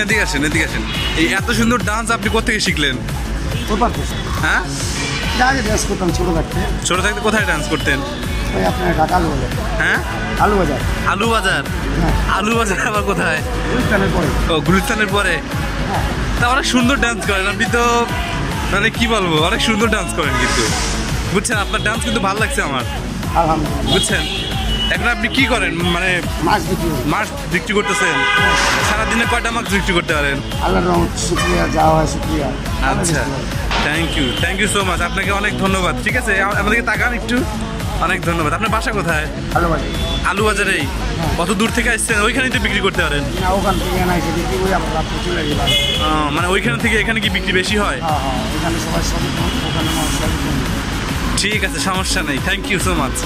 এদিকে আসেন, এদিকে আসেন। এই এত সুন্দর ডান্স আপনি কোথেকে শিখলেন? হ্যাঁ, ছোট থাকতে কোথায় ডান্স করতেন? হ্যাঁ, আলু বাজার। আলু বাজার আবার কোথায়? ও, গুলিস্তানের পরে। তা অনেক সুন্দর ডান্স করেন আপনি তো, মানে কি বলবো, অনেক সুন্দর ডান্স করেন কিন্তু, বুঝছেন? আপনার ডান্স কিন্তু ভালো লাগছে আমার, বুঝছেন? এখন আপনি কি করেন? মানে মাছ বিক্রি করতেছেন? সারাদিনে কয়টা মাছ বিক্রি করতে পারেন? আচ্ছা, থ্যাংক ইউ সো মাচ, আপনাকে অনেক ধন্যবাদ। ঠিক আছে, আমাদেরকে তাকান একটু, অনেক ধন্যবাদ। আপনার বাসা কোথায়? আলু বাজারেই। কত দূর থেকে আসছেন? ওইখানেই তো বিক্রি করতে পারেন। মানে ওইখান থেকে এখানে কি বিক্রি বেশি হয়? ঠিক আছে, সমস্যা নেই, থ্যাংক ইউ সো মাচ।